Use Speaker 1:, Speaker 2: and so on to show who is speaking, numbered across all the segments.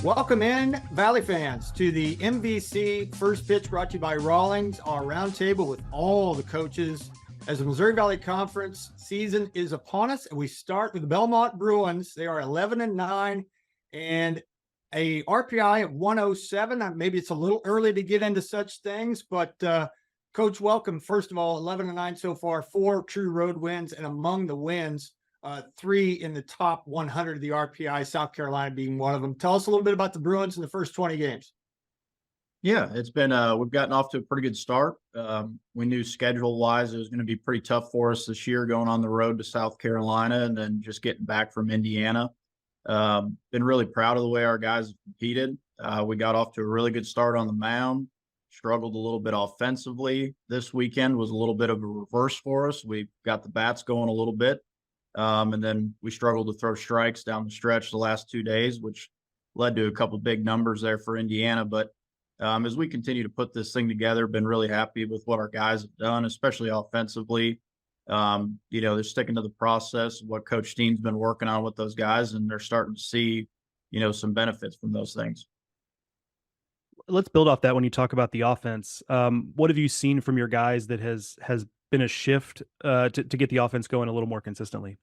Speaker 1: Welcome in, Valley fans, to the MVC First Pitch brought to you by Rawlings, our roundtable with all the coaches as the Missouri Valley Conference season is upon us. And we start with the Belmont Bruins. They are 11-9 and a RPI at 107. Maybe it's a little early to get into such things, but Coach, welcome. First of all, 11-9 so far, 4 true road wins, and among the wins, 3 in the top 100 of the RPI, South Carolina being one of them. Tell us a little bit about the Bruins in the first 20 games.
Speaker 2: Yeah, it's been we've gotten off to a pretty good start. We knew schedule-wise it was going to be pretty tough for us this year, going on the road to South Carolina and then just getting back from Indiana. Been really proud of the way our guys have competed. We got off to a really good start on the mound, struggled a little bit offensively. This weekend was a little bit of a reverse for us. We got the bats going a little bit. And then we struggled to throw strikes down the stretch the last 2 days, which led to a couple big numbers there for Indiana. But as we continue to put this thing together, been really happy with what our guys have done, especially offensively. They're sticking to the process of what Coach Steen's been working on with those guys, and they're starting to see, some benefits from those things.
Speaker 3: Let's build off that when you talk about the offense. What have you seen from your guys that has been a shift to get the offense going a little more consistently?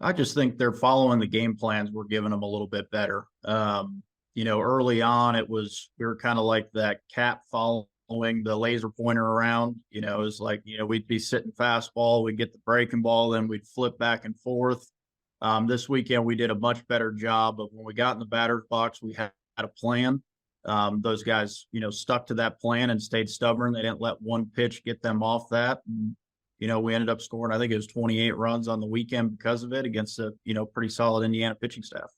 Speaker 2: I just think they're following the game plans we're giving them a little bit better. Early on, we were kind of like that cat following the laser pointer around. It was like, we'd be sitting fastball, we'd get the breaking ball, then we'd flip back and forth. This weekend, we did a much better job of when we got in the batter's box, we had a plan. Those guys, stuck to that plan and stayed stubborn. They didn't let one pitch get them off that. And, we ended up scoring, I think it was 28 runs on the weekend because of it against a, pretty solid Indiana pitching staff.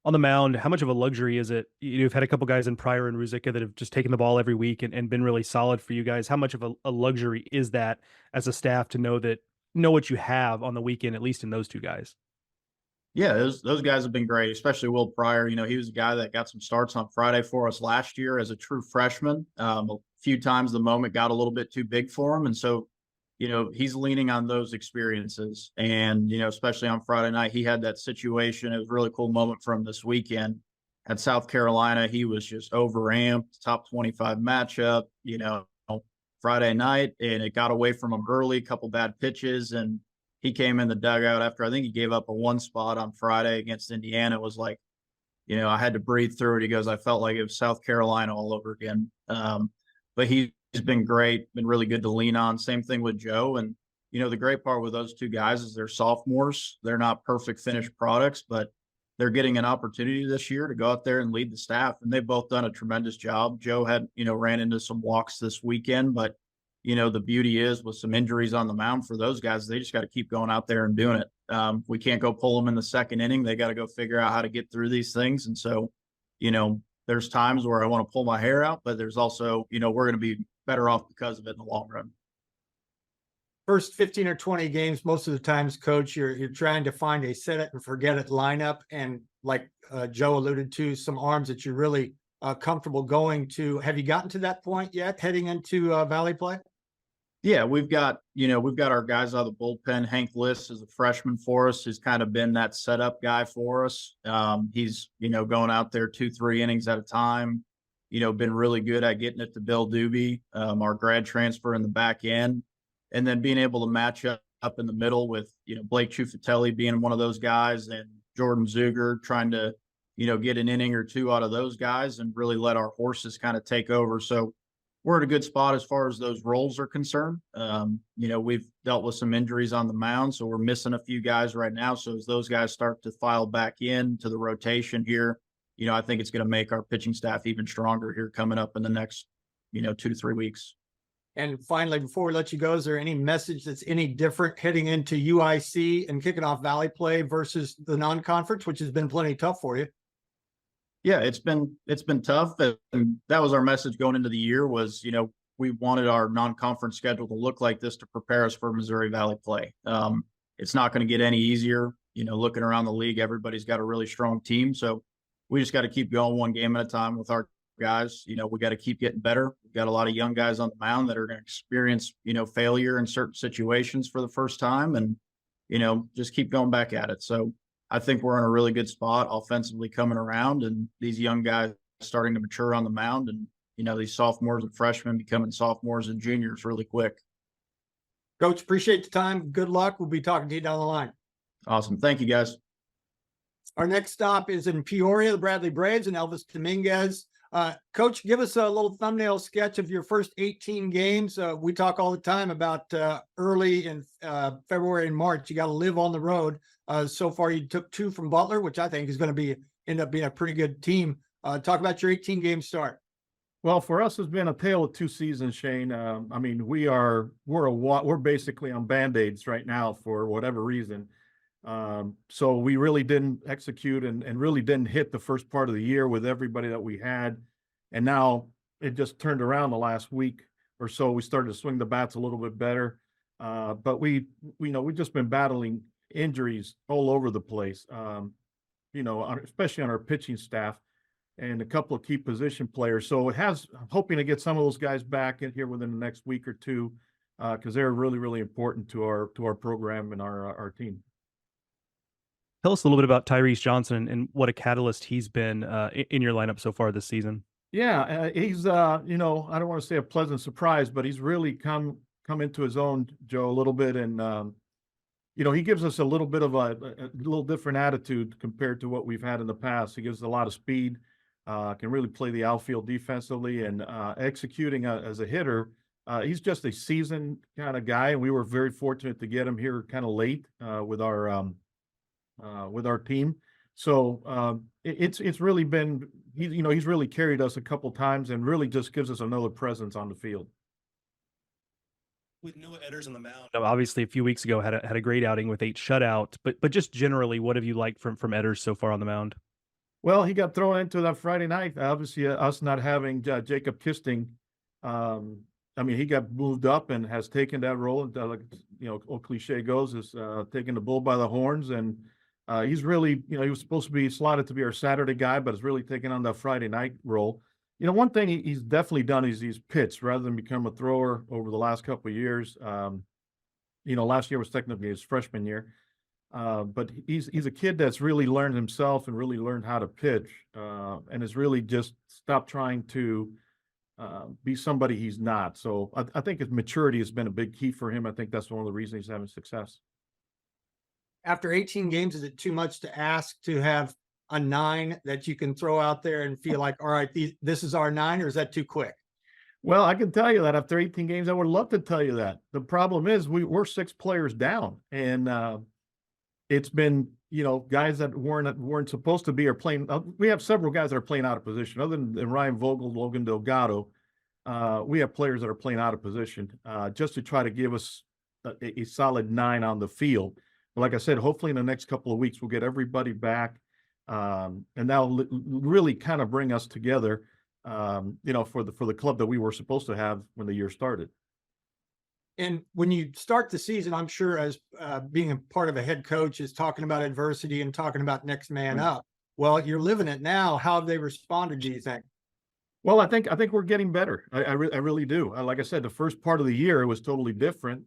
Speaker 3: On the mound, how much of a luxury is it? You've had a couple guys in Pryor and Ruzicka that have just taken the ball every week and been really solid for you guys. How much of a luxury is that as a staff to know what you have on the weekend, at least in those two guys?
Speaker 2: Yeah, those guys have been great, especially Will Pryor. He was a guy that got some starts on Friday for us last year as a true freshman. A few times the moment got a little bit too big for him. And so, he's leaning on those experiences. And, especially on Friday night, he had that situation. It was a really cool moment for him this weekend. At South Carolina, he was just overamped, top 25 matchup, Friday night, and it got away from him early, a couple bad pitches, and he came in the dugout after I think he gave up a 1 spot on Friday against Indiana. It was like, I had to breathe through it. He goes, I felt like it was South Carolina all over again. But he's been great, been really good to lean on. Same thing with Joe. And, the great part with those two guys is they're sophomores. They're not perfect finished products, but they're getting an opportunity this year to go out there and lead the staff. And they've both done a tremendous job. Joe had, ran into some walks this weekend, but the beauty is with some injuries on the mound for those guys, they just got to keep going out there and doing it. We can't go pull them in the second inning. They got to go figure out how to get through these things. And so, there's times where I want to pull my hair out, but there's also, we're going to be better off because of it in the long run.
Speaker 1: First 15 or 20 games, most of the times, Coach, you're trying to find a set it and forget it lineup. And like Joe alluded to, some arms that you're really comfortable going to. Have you gotten to that point yet heading into Valley play?
Speaker 2: Yeah, we've got our guys out of the bullpen. Hank Liss is a freshman for us, who's kind of been that setup guy for us. He's, going out there 2-3 innings at a time, been really good at getting it to Bill Doobie, our grad transfer in the back end, and then being able to match up in the middle with, Blake Ciuffatelli being one of those guys and Jordan Zuger trying to, get an inning or two out of those guys and really let our horses kind of take over. So we're in a good spot as far as those roles are concerned. We've dealt with some injuries on the mound, so we're missing a few guys right now. So as those guys start to file back in to the rotation here, I think it's going to make our pitching staff even stronger here coming up in the next, 2 to 3 weeks.
Speaker 1: And finally, before we let you go, is there any message that's any different heading into UIC and kicking off Valley play versus the non-conference, which has been plenty tough for you?
Speaker 2: Yeah, it's been tough. And that was our message going into the year was, we wanted our non-conference schedule to look like this to prepare us for Missouri Valley play. It's not going to get any easier. Looking around the league, everybody's got a really strong team. So we just got to keep going one game at a time with our guys. We got to keep getting better. We've got a lot of young guys on the mound that are going to experience, failure in certain situations for the first time and, just keep going back at it. So I think we're in a really good spot offensively coming around, and these young guys starting to mature on the mound, and these sophomores and freshmen becoming sophomores and juniors really quick.
Speaker 1: Coach, appreciate the time. Good luck. We'll be talking to you down the line.
Speaker 2: Awesome. Thank you, guys.
Speaker 1: Our next stop is in Peoria, the Bradley Braves, and Elvis Dominguez. Coach, give us a little thumbnail sketch of your first 18 games. We talk all the time about early in February and March. You got to live on the road. So far, you took 2 from Butler, which I think is going to end up being a pretty good team. Talk about your 18-game start.
Speaker 4: Well, for us, it's been a tale of 2 seasons, Shane. I mean, we're basically on Band-Aids right now for whatever reason. So we really didn't execute and really didn't hit the first part of the year with everybody that we had. And now it just turned around the last week or so. We started to swing the bats a little bit better. But we've just been battling injuries all over the place, especially on our pitching staff and a couple of key position players. So I'm hoping to get some of those guys back in here within the next week or two, because they're really, really important to our program and our team.
Speaker 3: Tell us a little bit about Tyrese Johnson and what a catalyst he's been in your lineup so far this season.
Speaker 4: Yeah, he's I don't want to say a pleasant surprise, but he's really come into his own, Joe, a little bit, and he gives us a little bit of a little different attitude compared to what we've had in the past. He gives a lot of speed, can really play the outfield defensively, and executing as a hitter. He's just a seasoned kind of guy, and we were very fortunate to get him here kind of late with our team. So it's really been, he's really carried us a couple times and really just gives us another presence on the field.
Speaker 3: With Noah Edders on the mound, obviously a few weeks ago had a great outing with 8 shutouts, but just generally, what have you liked from Edders so far on the mound?
Speaker 4: Well, he got thrown into that Friday night. Obviously, us not having Jacob Kisting, he got moved up and has taken that role. Old cliche goes, is taking the bull by the horns, and he's really, he was supposed to be slotted to be our Saturday guy, but is really taking on that Friday night role. One thing he's definitely done is he's pitched rather than become a thrower over the last couple of years. Last year was technically his freshman year. But he's a kid that's really learned himself and really learned how to pitch, and has really just stopped trying to be somebody he's not. So I think his maturity has been a big key for him. I think that's one of the reasons he's having success.
Speaker 1: After 18 games, is it too much to ask to have a 9 that you can throw out there and feel like, all right, this is our 9, or is that too quick?
Speaker 4: Well, I can tell you that after 18 games, I would love to tell you that. The problem is we're 6 players down, and it's been, guys that weren't supposed to be are playing. We have several guys that are playing out of position. Other than Ryan Vogel, Logan Delgado, we have players that are playing out of position just to try to give us a solid 9 on the field. But like I said, hopefully in the next couple of weeks we'll get everybody back, and that'll really kind of bring us together, for the club that we were supposed to have when the year started.
Speaker 1: And when you start the season, I'm sure, as being a part of a head coach, is talking about adversity and talking about next man up. Well, you're living it now. How have they responded, do you think?
Speaker 4: Well, I think we're getting better. I really do. Like I said, the first part of the year was totally different,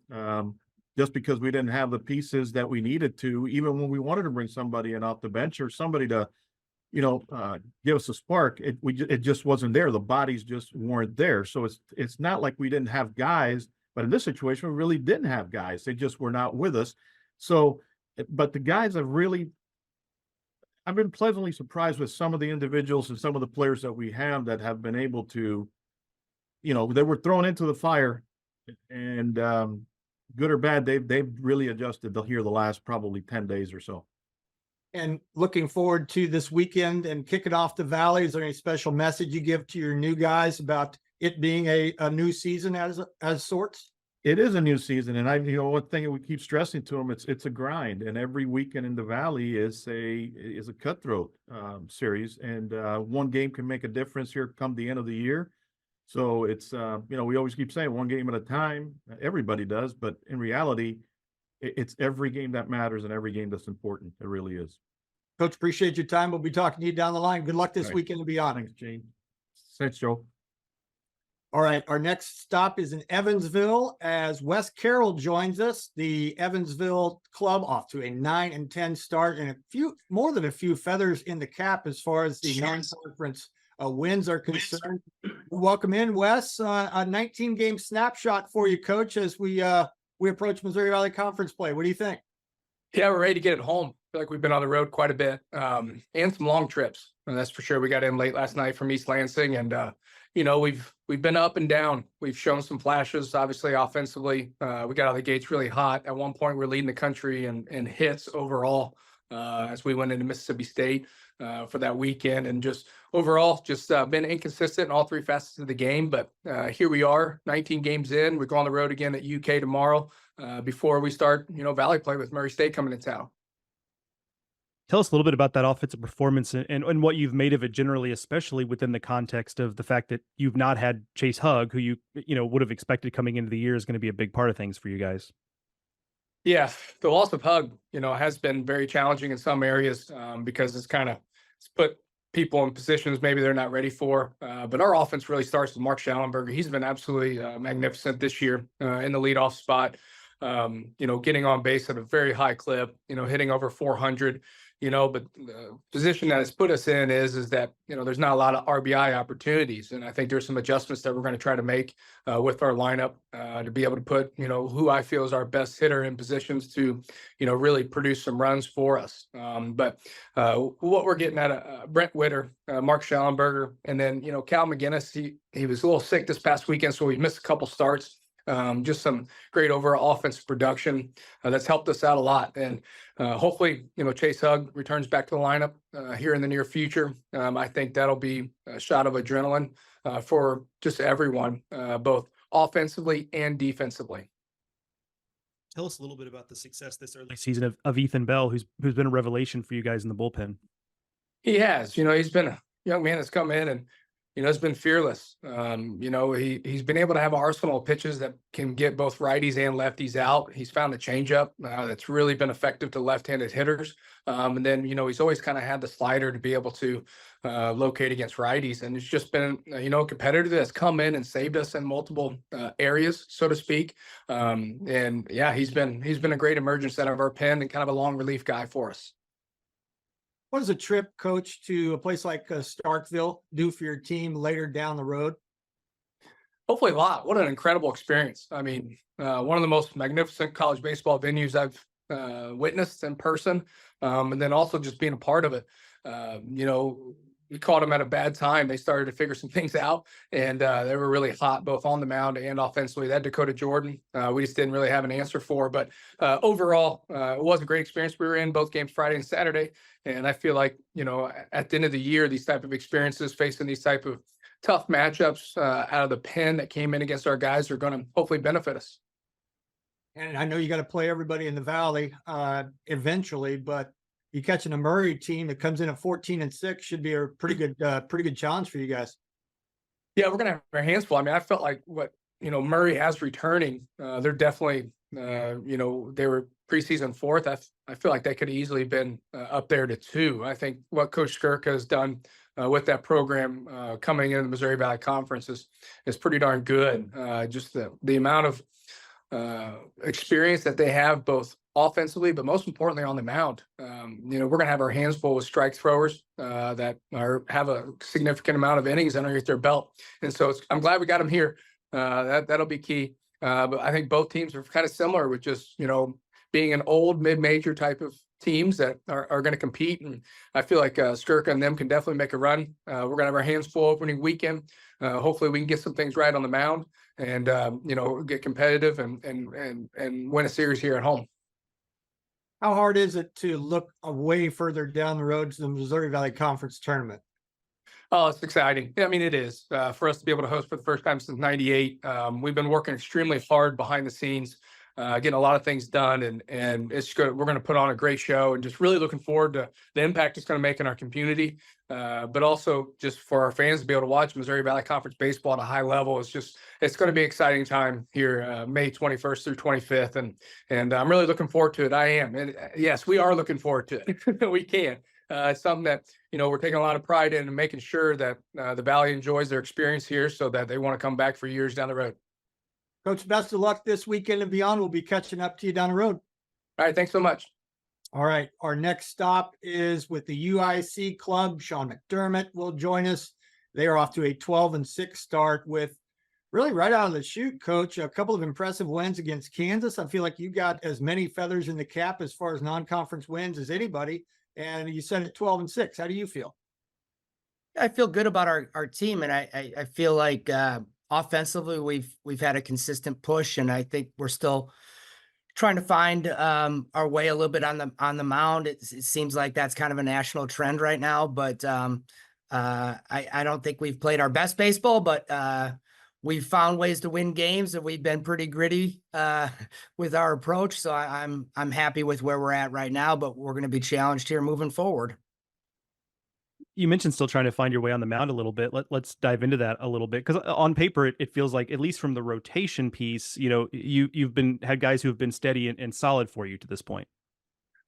Speaker 4: just because we didn't have the pieces that we needed to, even when we wanted to bring somebody in off the bench or somebody to, give us a spark. It just wasn't there. The bodies just weren't there. So it's not like we didn't have guys. But in this situation, we really didn't have guys. They just were not with us. So, but the guys I've been pleasantly surprised with some of the individuals and some of the players that we have that have been able to, they were thrown into the fire, and good or bad, they've really adjusted here the last probably 10 days or so.
Speaker 1: And looking forward to this weekend and kicking off the Valley, is there any special message you give to your new guys about it being a new season as sorts?
Speaker 4: It is a new season, and one thing we keep stressing to them, it's a grind, and every weekend in the Valley is a cutthroat series, and one game can make a difference here come the end of the year. So it's we always keep saying one game at a time. Everybody does, but in reality, it's every game that matters and every game that's important. It really is.
Speaker 1: Coach, appreciate your time. We'll be talking to you down the line. Good luck this weekend and beyond.
Speaker 4: Thanks, Gene. Thanks, Joe.
Speaker 1: All right, our next stop is in Evansville as Wes Carroll joins us. The Evansville club off to a 9-10 start and more than a few feathers in the cap as far as the non-conference wins are concerned. Welcome in, Wes. A 19-game snapshot for you, Coach, as we approach Missouri Valley Conference play. What do you think?
Speaker 5: Yeah, we're ready to get it home. I feel like we've been on the road quite a bit, and some long trips. And that's for sure. We got in late last night from East Lansing, and we've been up and down. We've shown some flashes, obviously offensively. We got out of the gates really hot. At one point, we're leading the country in hits overall as we went into Mississippi State for that weekend, and just overall, been inconsistent in all three facets of the game. But here we are, 19 games in. We go on the road again at UK tomorrow before we start, Valley play with Murray State coming to town.
Speaker 3: Tell us a little bit about that offensive performance and what you've made of it generally, especially within the context of the fact that you've not had Chase Hugg, who you would have expected coming into the year is going to be a big part of things for you guys.
Speaker 5: Yeah, the loss of Hugg, has been very challenging in some areas because it's put people in positions maybe they're not ready for. But our offense really starts with Mark Schallenberger. He's been absolutely magnificent this year in the leadoff spot. Getting on base at a very high clip, hitting over 400. But the position that it's put us in is that, there's not a lot of RBI opportunities. And I think there's some adjustments that we're going to try to make with our lineup to be able to put, who I feel is our best hitter in positions to, really produce some runs for us. But what we're getting at Brent Witter, Mark Schallenberger, and then, Cal McGinnis, he was a little sick this past weekend, so we missed a couple starts. Just some great overall offensive production that's helped us out a lot. And hopefully, Chase Hugg returns back to the lineup here in the near future. I think that'll be a shot of adrenaline for just everyone, both offensively and defensively.
Speaker 3: Tell us a little bit about the success this early season of Ethan Bell, who's been a revelation for you guys in the bullpen.
Speaker 5: He has, he's been a young man that's come in and has been fearless. He's been able to have an arsenal of pitches that can get both righties and lefties out. He's found a changeup that's really been effective to left-handed hitters. And then, he's always kind of had the slider to be able to locate against righties. And it's just been, a competitor that's come in and saved us in multiple areas, so to speak. And yeah, he's been a great emergence out of our pen and kind of a long relief guy for us.
Speaker 1: What does a trip, Coach, to a place like Starkville do for your team later down the road?
Speaker 5: Hopefully a lot. What an incredible experience. I mean, one of the most magnificent college baseball venues I've witnessed in person. And then also just being a part of it. We caught them at a bad time. They started to figure some things out, and they were really hot, both on the mound and offensively. That Dakota Jordan, we just didn't really have an answer for. But overall, it was a great experience. We were in both games Friday and Saturday, and I feel like, at the end of the year, these type of experiences, facing these type of tough matchups out of the pen that came in against our guys are going to hopefully benefit us.
Speaker 1: And I know you got to play everybody in the Valley eventually, but you catching a Murray team that comes in at 14-6 should be a pretty good challenge for you guys.
Speaker 5: Yeah, we're gonna have our hands full. I mean, I felt like what Murray has returning. They're definitely they were preseason fourth. I feel like they could have easily been up there to 2. I think what Coach Skirka has done with that program coming into the Missouri Valley Conference is pretty darn good. Just the amount of experience that they have, both offensively, but most importantly on the mound. We're going to have our hands full with strike throwers that have a significant amount of innings underneath their belt. And so I'm glad we got them here. That'll be key. But I think both teams are kind of similar with just, being an old mid-major type of teams that are going to compete. And I feel like Skirka and them can definitely make a run. We're going to have our hands full opening weekend. Hopefully we can get some things right on the mound and, get competitive and win a series here at home.
Speaker 1: How hard is it to look way further down the road to the Missouri Valley Conference tournament?
Speaker 5: Oh, it's exciting. I mean, it is for us to be able to host for the first time since '98. We've been working extremely hard behind the scenes, getting a lot of things done, and it's good. We're going to put on a great show, and just really looking forward to the impact it's going to make in our community, but also just for our fans to be able to watch Missouri Valley Conference baseball at a high level. It's going to be an exciting time here, May 21st through 25th, and I'm really looking forward to it. I am, and yes, we are looking forward to it. We can. It's something that, we're taking a lot of pride in and making sure that the Valley enjoys their experience here so that they want to come back for years down the road.
Speaker 1: Coach, best of luck this weekend and beyond. We'll be catching up to you down the road.
Speaker 5: All right. Thanks so much.
Speaker 1: All right. Our next stop is with the UIC club. Sean McDermott will join us. They are off to a 12-6 start with really right out of the chute, Coach. A couple of impressive wins against Kansas. I feel like you got as many feathers in the cap as far as non-conference wins as anybody. And you said at 12-6. How do you feel?
Speaker 6: I feel good about our team, and I feel like offensively we've had a consistent push, and I think we're still trying to find our way a little bit on the mound. It seems like that's kind of a national trend right now, but I don't think we've played our best baseball, but we've found ways to win games, and we've been pretty gritty with our approach. So I'm happy with where we're at right now, but we're going to be challenged here moving forward.
Speaker 3: You mentioned still trying to find your way on the mound a little bit. Let's dive into that a little bit, because on paper it feels like, at least from the rotation piece, you've had guys who have been steady and solid for you to this point.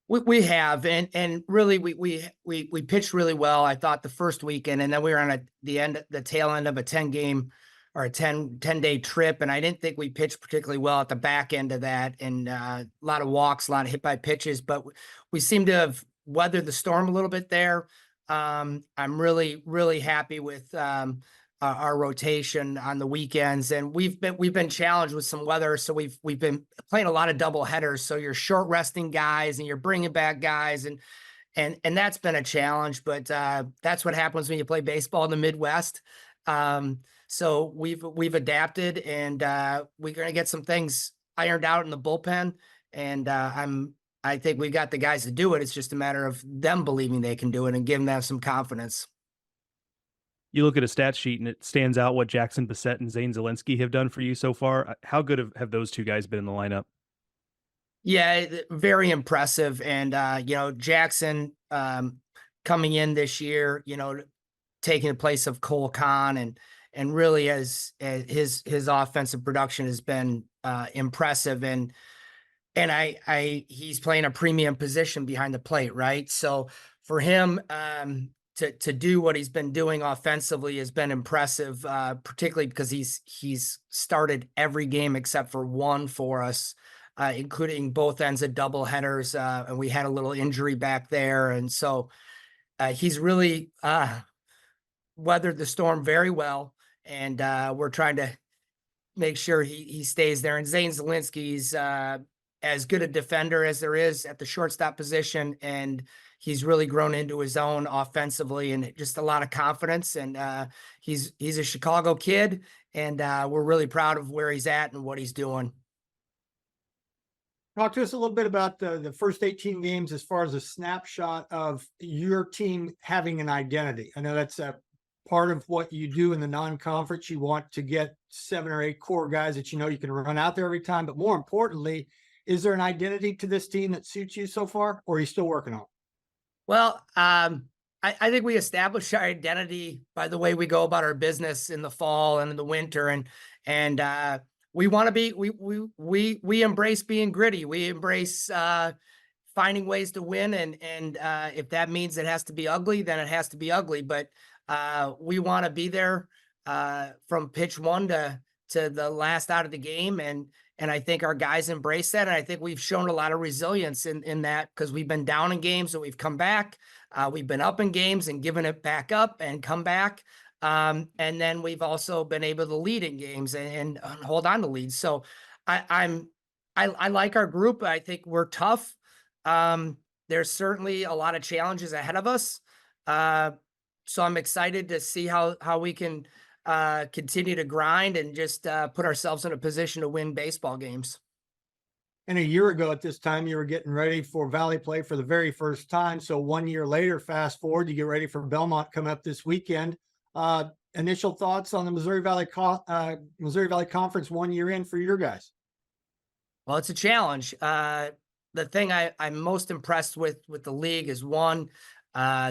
Speaker 6: We have, and really we pitched really well, I thought, the first weekend, and then we were on the tail end of a 10-game or a 10-day trip, and I didn't think we pitched particularly well at the back end of that, and a lot of walks, a lot of hit by pitches, but we seem to have weathered the storm a little bit there. I'm really happy with our rotation on the weekends, and we've been challenged with some weather, so we've been playing a lot of double headers. So you're short resting guys and you're bringing back guys, and that's been a challenge. But that's what happens when you play baseball in the Midwest. So we've adapted, and we're gonna get some things ironed out in the bullpen, and I think we got the guys to do it. It's just a matter of them believing they can do it and giving them some confidence.
Speaker 3: You look at a stat sheet and it stands out what Jackson Bissett and Zane Zielinski have done for you so far. How good have those two guys been in the lineup?
Speaker 6: Yeah, very impressive. And, Jackson coming in this year, taking the place of Cole Kahn, and really as his offensive production has been impressive. And he's playing a premium position behind the plate, right? So for him to do what he's been doing offensively has been impressive, particularly because he's started every game except for one for us, including both ends of double headers, and we had a little injury back there, and so he's really weathered the storm very well, and we're trying to make sure he stays there. And Zane Zielinski's as good a defender as there is at the shortstop position, and he's really grown into his own offensively, and just a lot of confidence. And he's a Chicago kid, and we're really proud of where he's at and what he's doing.
Speaker 1: Talk to us a little bit about the first 18 games as far as a snapshot of your team having an identity. I know that's a part of what you do in the non-conference. You want to get 7 or 8 core guys that you can run out there every time. But more importantly, is there an identity to this team that suits you so far, or are you still working on it?
Speaker 6: Well, I think we established our identity by the way we go about our business in the fall and in the winter, and we want to be we embrace being gritty. We embrace finding ways to win, and if that means it has to be ugly, then it has to be ugly. But we want to be there from pitch one to the last out of the game, and I think our guys embrace that. And I think we've shown a lot of resilience in that, because we've been down in games and we've come back. We've been up in games and given it back up and come back. And then we've also been able to lead in games and hold on to leads. So I like our group. I think we're tough. There's certainly a lot of challenges ahead of us. So I'm excited to see how we can continue to grind and just put ourselves in a position to win baseball games.
Speaker 1: And a year ago at this time, you were getting ready for Valley play for the very first time. So 1 year later, fast forward, you get ready for Belmont coming up this weekend. Initial thoughts on the Missouri Valley Conference 1 year in for your guys?
Speaker 6: Well, it's a challenge. The thing I'm most impressed with the league is, one,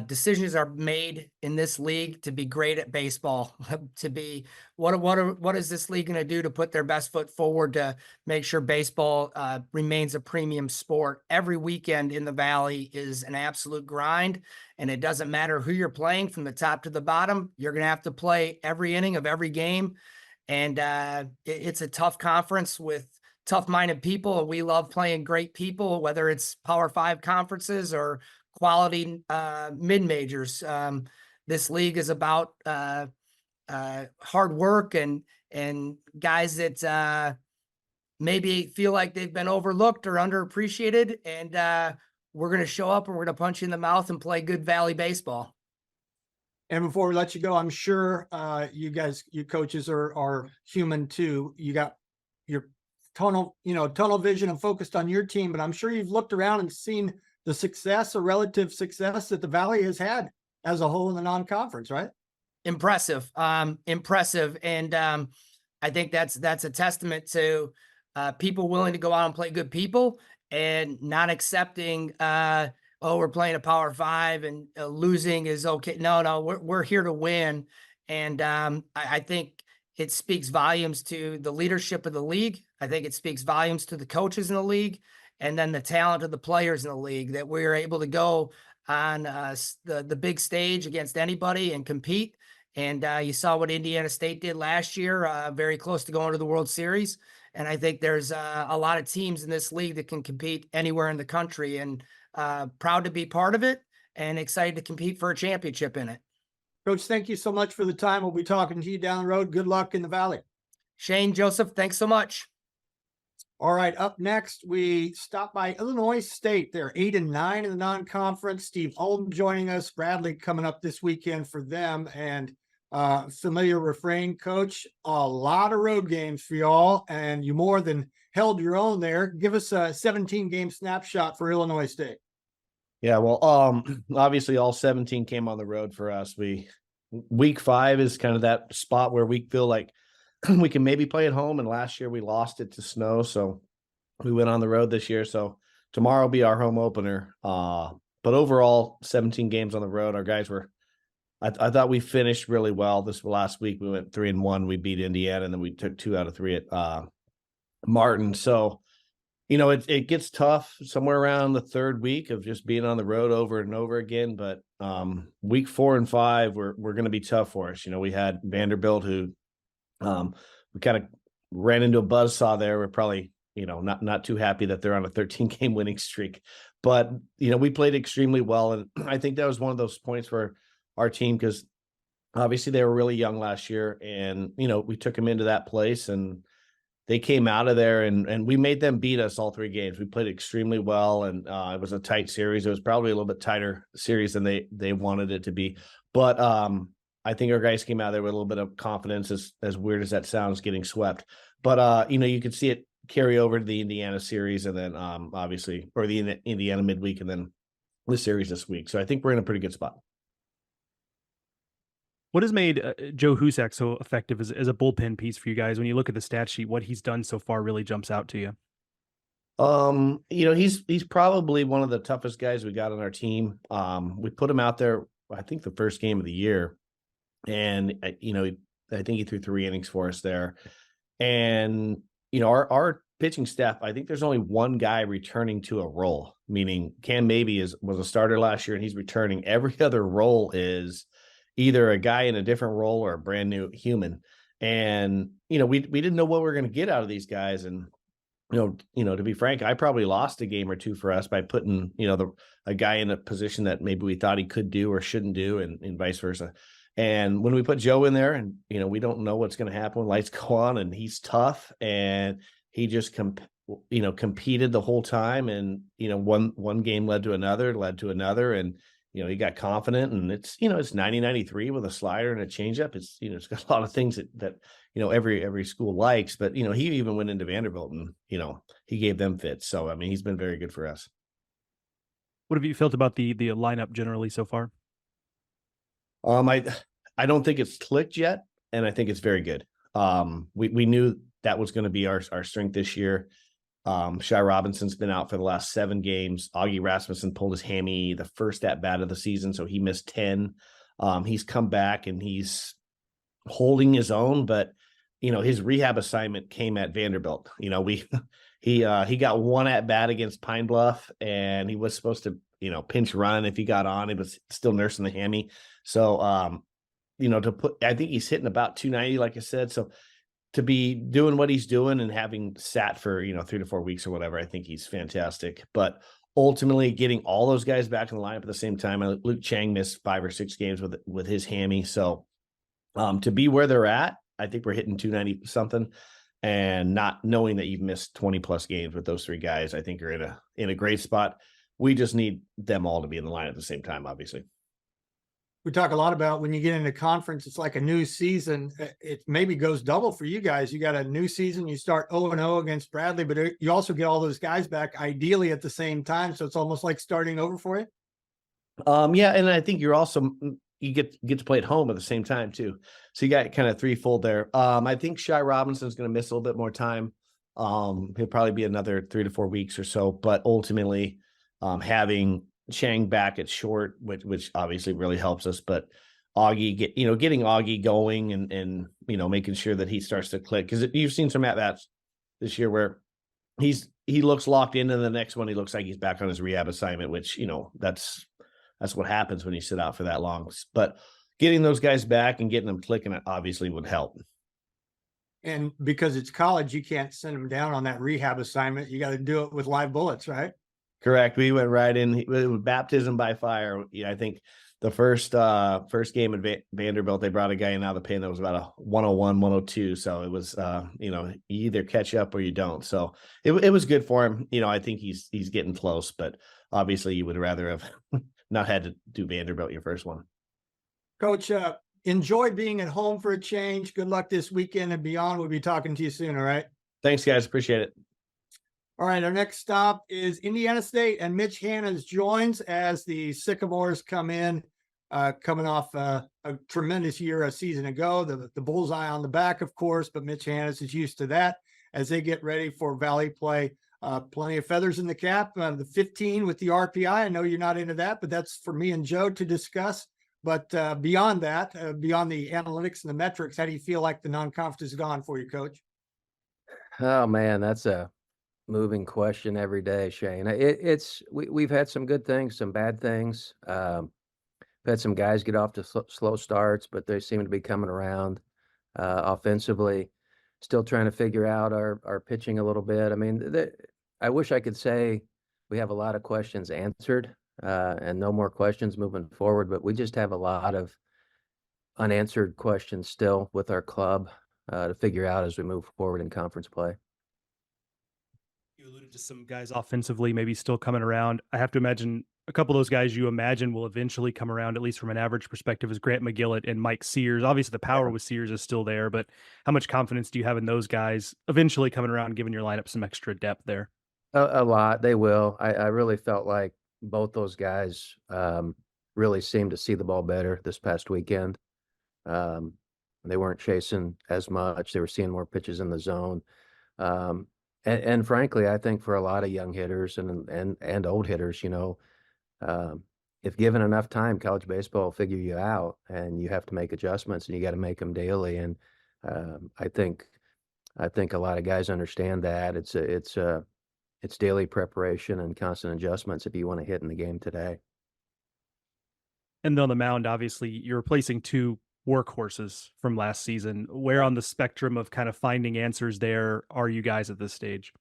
Speaker 6: Decisions are made in this league to be great at baseball, to be what is this league going to do to put their best foot forward to make sure baseball remains a premium sport. Every weekend in the Valley is an absolute grind, and it doesn't matter who you're playing from the top to the bottom. You're going to have to play every inning of every game, and it's a tough conference with tough-minded people, and we love playing great people, whether it's Power 5 conferences or quality mid-majors. This league is about hard work and guys that maybe feel like they've been overlooked or underappreciated, and we're going to show up and we're going to punch you in the mouth and play good Valley baseball.
Speaker 1: And before we let you go, I'm sure you coaches are human too. You got your tunnel vision and focused on your team, but I'm sure you've looked around and seen the success or relative success that the Valley has had as a whole in the non-conference, right?
Speaker 6: Impressive. Impressive. And I think that's a testament to people willing to go out and play good people and not accepting, we're playing a Power 5 and losing is okay. No, we're here to win. And I think it speaks volumes to the leadership of the league. I think it speaks volumes to the coaches in the league, and then the talent of the players in the league, that we're able to go on the big stage against anybody and compete. And you saw what Indiana State did last year, very close to going to the World Series. And I think there's a lot of teams in this league that can compete anywhere in the country, and proud to be part of it and excited to compete for a championship in it.
Speaker 1: Coach, thank you so much for the time. We'll be talking to you down the road. Good luck in the Valley.
Speaker 6: Shane, Joseph, thanks so much.
Speaker 1: All right, up next, we stop by Illinois State. They're 8-9 in the non-conference. Steve Oldham joining us. Bradley coming up this weekend for them. And familiar refrain, Coach, a lot of road games for y'all, and you more than held your own there. Give us a 17-game snapshot for Illinois State.
Speaker 7: Yeah, well, obviously all 17 came on the road for us. Week 5 is kind of that spot where we feel like we can maybe play at home, and last year we lost it to snow, so we went on the road this year. So tomorrow will be our home opener. But overall, 17 games on the road. Our guys were, I thought we finished really well this last week. We went 3-1. We beat Indiana, and then we took 2 out of 3 at Martin. So, it gets tough somewhere around the 3rd week of just being on the road over and over again. But week 4 and 5 we're going to be tough for us. We had Vanderbilt, who we kind of ran into a buzzsaw there. We're probably, not too happy that they're on a 13-game winning streak. But, we played extremely well. And I think that was one of those points for our team, because obviously they were really young last year, and, we took them into that place, and they came out of there, and we made them beat us all 3 games. We played extremely well, and it was a tight series. It was probably a little bit tighter series than they wanted it to be. But I think our guys came out there with a little bit of confidence, as weird as that sounds, getting swept. But, you could see it carry over to the Indiana series, and then obviously, or the Indiana midweek, and then the series this week. So I think we're in a pretty good spot.
Speaker 3: What has made Joe Husak so effective as a bullpen piece for you guys? When you look at the stat sheet, what he's done so far really jumps out to you.
Speaker 7: He's probably one of the toughest guys we got on our team. We put him out there, I think, the first game of the year, and I think he threw 3 innings for us there. And our pitching staff, I think there's only one guy returning to a role, meaning Cam Mabey was a starter last year, and he's returning. Every other role is either a guy in a different role or a brand new human. And, we didn't know what we were going to get out of these guys. And, to be frank, I probably lost a game or 2 for us by putting, a guy in a position that maybe we thought he could do or shouldn't do, and vice versa. And when we put Joe in there, and, we don't know what's going to happen when lights go on, and he's tough, and he just competed the whole time. And, one game led to another. And, he got confident, and it's 90-93 with a slider and a changeup. It's, it's got a lot of things that every school likes, but, he even went into Vanderbilt, and, he gave them fits. So, I mean, he's been very good for us.
Speaker 3: What have you felt about the lineup generally so far?
Speaker 7: I don't think it's clicked yet, and I think it's very good. We knew that was going to be our strength this year. Shy Robinson's been out for the last 7 games. Augie Rasmussen pulled his hammy the first at bat of the season, so he missed 10. He's come back and he's holding his own, but his rehab assignment came at Vanderbilt. He got 1 at bat against Pine Bluff, and he was supposed to pinch run if he got on. He was still nursing the hammy. So I think he's hitting about 290, like I said. So to be doing what he's doing and having sat for 3 to 4 weeks or whatever, I think he's fantastic. But ultimately, getting all those guys back in the lineup at the same time. Luke Chang missed 5 or 6 games with his hammy. So to be where they're at, I think we're hitting 290 something, and not knowing that you've missed 20 plus games with those 3 guys, I think are in a great spot. We just need them all to be in the line at the same time, obviously.
Speaker 1: We talk a lot about when you get into conference, it's like a new season. It maybe goes double for you guys. You got a new season, you start 0-0 against Bradley, but you also get all those guys back ideally at the same time. So it's almost like starting over for you.
Speaker 7: Yeah. And I think you get to play at home at the same time too. So you got kind of threefold there. I think Shy Robinson's going to miss a little bit more time. He'll probably be another 3 to 4 weeks or so, but ultimately having Chang back at short, which obviously really helps us, but Augie getting Augie going and making sure that he starts to click, because you've seen some at bats this year where he looks locked in, and the next one he looks like he's back on his rehab assignment, which that's what happens when you sit out for that long. But getting those guys back and getting them clicking obviously would help.
Speaker 1: And because it's college, you can't send them down on that rehab assignment. You got to do it with live bullets, right?
Speaker 7: Correct. We went right in with baptism by fire. I think the first game at Vanderbilt, they brought a guy in out of the pen that was about a 101, 102. So it was, you either catch up or you don't. So it was good for him. I think he's getting close, but obviously you would rather have not had to do Vanderbilt your first one.
Speaker 1: Coach, enjoy being at home for a change. Good luck this weekend and beyond. We'll be talking to you soon. All right.
Speaker 7: Thanks, guys. Appreciate it.
Speaker 1: All right, our next stop is Indiana State, and Mitch Hannahs joins as the Sycamores come in, coming off a tremendous year a season ago. The bullseye on the back, of course, but Mitch Hannahs is used to that as they get ready for Valley play. Plenty of feathers in the cap, the 15 with the RPI. I know you're not into that, but that's for me and Joe to discuss. But beyond that, beyond the analytics and the metrics, how do you feel like the non-conference has gone for you, Coach?
Speaker 8: Oh, man, that's a moving question every day, Shane. We've had some good things, some bad things. We've had some guys get off to slow starts, but they seem to be coming around offensively. Still trying to figure out our pitching a little bit. I mean, I wish I could say we have a lot of questions answered and no more questions moving forward, but we just have a lot of unanswered questions still with our club to figure out as we move forward in conference play.
Speaker 3: You alluded to some guys offensively, maybe still coming around. I have to imagine a couple of those guys you imagine will eventually come around, at least from an average perspective, is Grant McGillett and Mike Sears. Obviously, the power with Sears is still there, but how much confidence do you have in those guys eventually coming around, giving your lineup some extra depth there?
Speaker 8: A lot. They will. I really felt like both those guys really seemed to see the ball better this past weekend. They weren't chasing as much. They were seeing more pitches in the zone. And frankly, I think for a lot of young hitters and old hitters, if given enough time, college baseball will figure you out, and you have to make adjustments, and you got to make them daily. And I think a lot of guys understand that it's daily preparation and constant adjustments if you want to hit in the game today.
Speaker 3: And on the mound, obviously, you're replacing 2 workhorses from last season. Where on the spectrum of kind of finding answers there are you guys at this stage?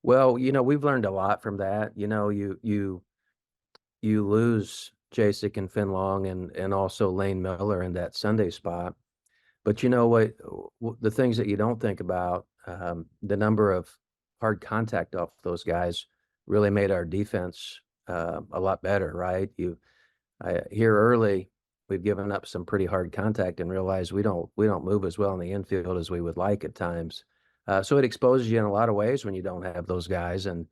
Speaker 8: Well, we've learned a lot from that. You lose Jasek and Finn Long and also Lane Miller in that Sunday spot. But you know what? The things that you don't think about, the number of hard contact off those guys really made our defense a lot better, right? Here early, we've given up some pretty hard contact and realized we don't move as well in the infield as we would like at times. So it exposes you in a lot of ways when you don't have those guys. And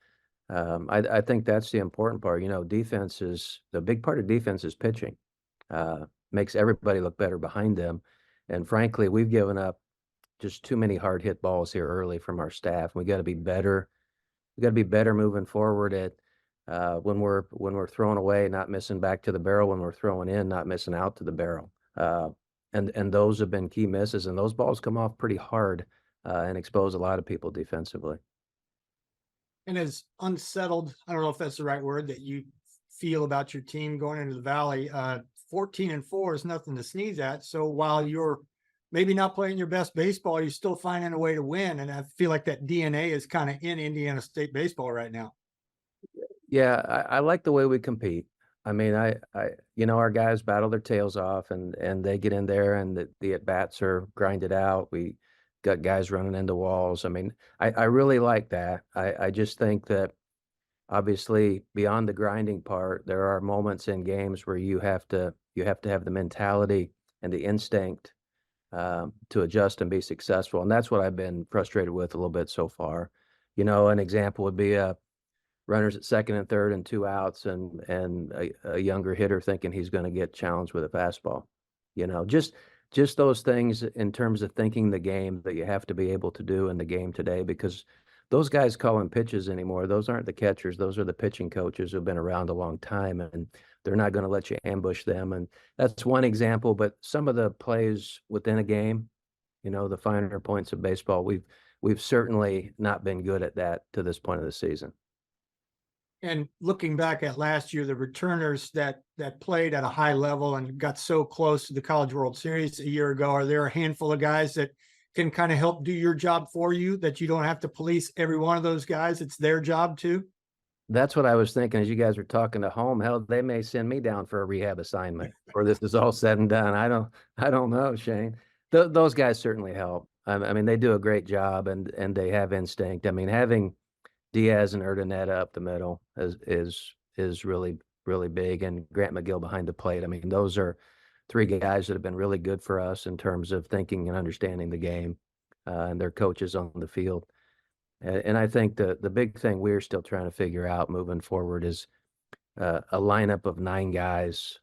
Speaker 8: I think that's the important part. The big part of defense is pitching. Makes everybody look better behind them. And frankly, we've given up just too many hard hit balls here early from our staff. We got to be better we got to be better moving forward at when we're throwing away, not missing back to the barrel. When we're throwing in, not missing out to the barrel. And those have been key misses, and those balls come off pretty hard and expose a lot of people defensively.
Speaker 1: And as unsettled, I don't know if that's the right word, that you feel about your team going into the Valley, 14-4 is nothing to sneeze at. So while you're maybe not playing your best baseball, you're still finding a way to win. And I feel like that DNA is kind of in Indiana State baseball right now.
Speaker 8: Yeah, I like the way we compete. I mean, our guys battle their tails off and they get in there and the at bats are grinded out. We got guys running into walls. I mean, I really like that. I just think that obviously beyond the grinding part, there are moments in games where you have to have the mentality and the instinct to adjust and be successful. And that's what I've been frustrated with a little bit so far. An example would be runners at second and third and 2 outs and a younger hitter thinking he's going to get challenged with a fastball. Just those things in terms of thinking the game that you have to be able to do in the game today, because those guys calling pitches anymore, those aren't the catchers. Those are the pitching coaches who've been around a long time, and they're not going to let you ambush them. And that's one example, but some of the plays within a game, the finer points of baseball, we've certainly not been good at that to this point of the season.
Speaker 1: And looking back at last year, the returners that played at a high level and got so close to the College World Series a year ago, are there a handful of guys that can kind of help do your job for you, that you don't have to police every one of those guys? It's their job too.
Speaker 8: That's what I was thinking as you guys were talking to home. Hell, they may send me down for a rehab assignment before this is all said and done. I don't know, Shane. Those guys certainly help. I mean, they do a great job and they have instinct. I mean, having Diaz and Urdaneta up the middle is really, really big, and Grant McGill behind the plate. I mean, those are 3 guys that have been really good for us in terms of thinking and understanding the game, and their coaches on the field. And I think the big thing we're still trying to figure out moving forward is a lineup of 9 guys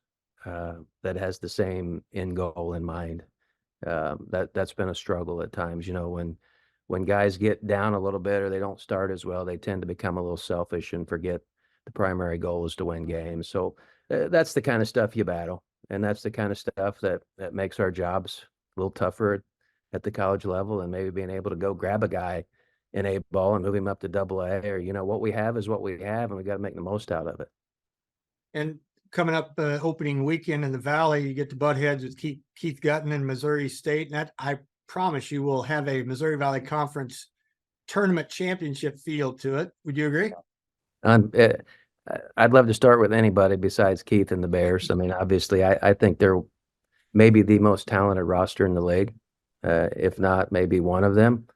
Speaker 8: that has the same end goal in mind. That's been a struggle at times. When guys get down a little bit or they don't start as well, they tend to become a little selfish and forget the primary goal is to win games. So that's the kind of stuff you battle. And that's the kind of stuff that makes our jobs a little tougher at the college level, and maybe being able to go grab a guy in A ball and move him up to AA, or, what we have is what we have, and we got to make the most out of it.
Speaker 1: And coming up opening weekend in the Valley, you get to butt heads with Keith Gutton and Missouri State. And that, I promise you, will have a Missouri Valley Conference tournament championship feel to it. Would you agree?
Speaker 8: I'd love to start with anybody besides Keith and the Bears. I mean, obviously, I think they're maybe the most talented roster in the league, if not maybe one of them.